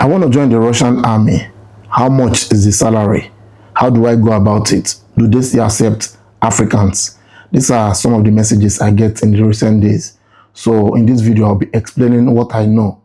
I want to join the Russian army. How much is the salary? How do I go about it? Do they still accept Africans? These are some of the messages I get in the recent days. So in this video, I'll be explaining what I know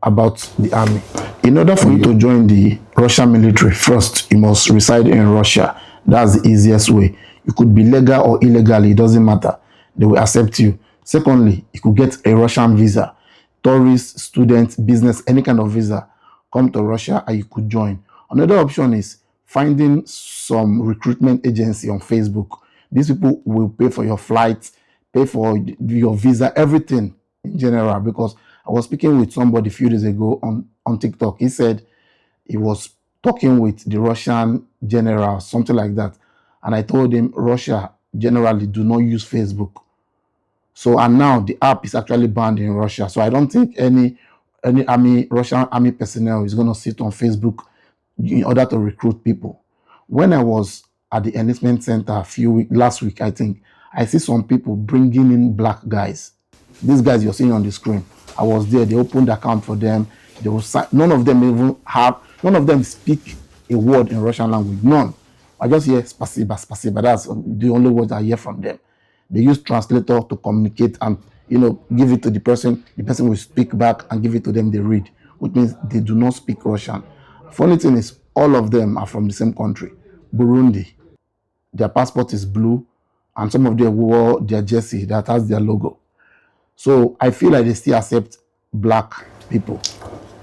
about the army. In order for you to join the Russian military, first, you must reside in Russia. That's the easiest way. You could be legal or illegal, it doesn't matter. They will accept you. Secondly, you could get a Russian visa. Tourist, student, business, any kind of visa. Come to Russia and you could join. Another option is finding some recruitment agency on Facebook. These people will pay for your flight, pay for your visa, everything in general. Because I was speaking with somebody a few days ago on TikTok. He said he was talking with the Russian general, something like that. And I told him Russia generally do not use Facebook. So, and now the app is actually banned in Russia. So I don't think any Russian army personnel is going to sit on Facebook in order to recruit people. When I was at the enlistment center last week, I think, I see some people bringing in black guys. These guys you're seeing on the screen. I was there. They opened the account for them. They will none of them speak a word in Russian language. None. I just hear spasiba, spasiba. That's the only words I hear from them. They use translator to communicate and give it to the person. The person will speak back and give it to them. They read, which means they do not speak Russian. Funny thing is, all of them are from the same country, Burundi. Their passport is blue, and some of them wore their jersey that has their logo. So I feel like they still accept black people.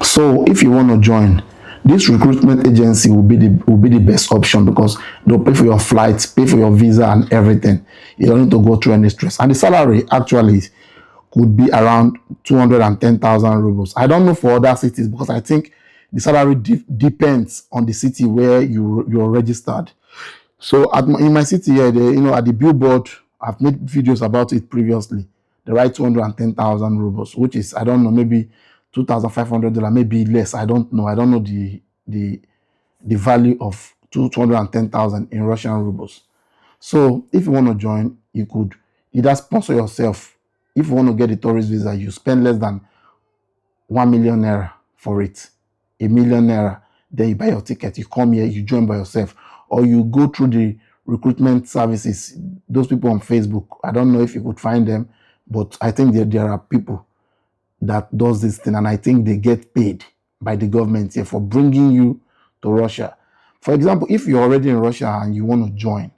So if you want to join, this recruitment agency will be the best option because they'll pay for your flights, pay for your visa and everything. You don't need to go through any stress. And the salary actually could be around 210,000 rubles. I don't know for other cities because I think the salary depends on the city where you're registered. So in my city here, at the billboard, I've made videos about it previously. They write 210,000 rubles, which is, I don't know, maybe $2,500, maybe less. I don't know. I don't know the value of 210,000 in Russian rubles. So if you want to join, you could either sponsor yourself. If you want to get a tourist visa, you spend less than 1 million naira for it. 1 million naira. Then you buy your ticket. You come here, you join by yourself. Or you go through the recruitment services. Those people on Facebook. I don't know if you could find them, but I think there are people that does this thing, and I think they get paid by the government here for bringing you to Russia. For example, if you're already in Russia and you want to join,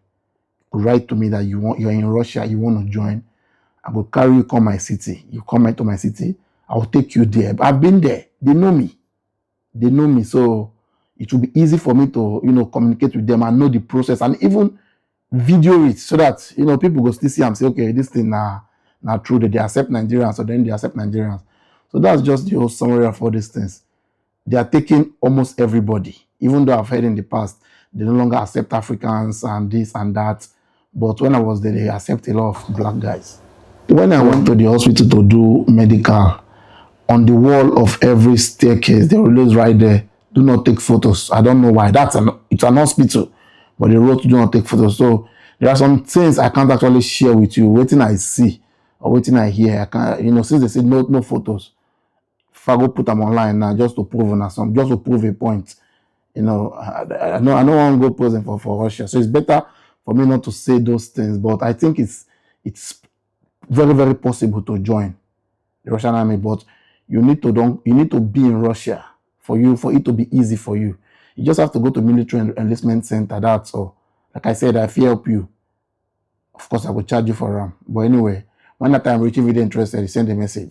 write to me that you're in Russia, you want to join. I will carry you come my city. You come into my city, I will take you there. I've been there. They know me, so it will be easy for me to communicate with them and know the process and even video it so that people go still see and say, okay, this thing now true that they accept Nigerians, so then they accept Nigerians. So that's just the whole summary of all these things. They are taking almost everybody, even though I've heard in the past they no longer accept Africans and this and that. But when I was there, they accept a lot of black guys. When I went to the hospital to do medical, on the wall of every staircase, they always write there, do not take photos. I don't know why. It's an hospital, but they wrote do not take photos. So there are some things I can't actually share with you. Waiting I see or waiting I hear. I can't, since they said no photos. If I go put them online now just to prove just to prove a point. I don't want to go posing for Russia. So it's better for me not to say those things. But I think it's very, very possible to join the Russian army. But you need to be in Russia for it to be easy for you. You just have to go to military enlistment center. That's all. Like I said, if I help you, of course I will charge you for them. But anyway, when that time reach, if you're interested, you send a message.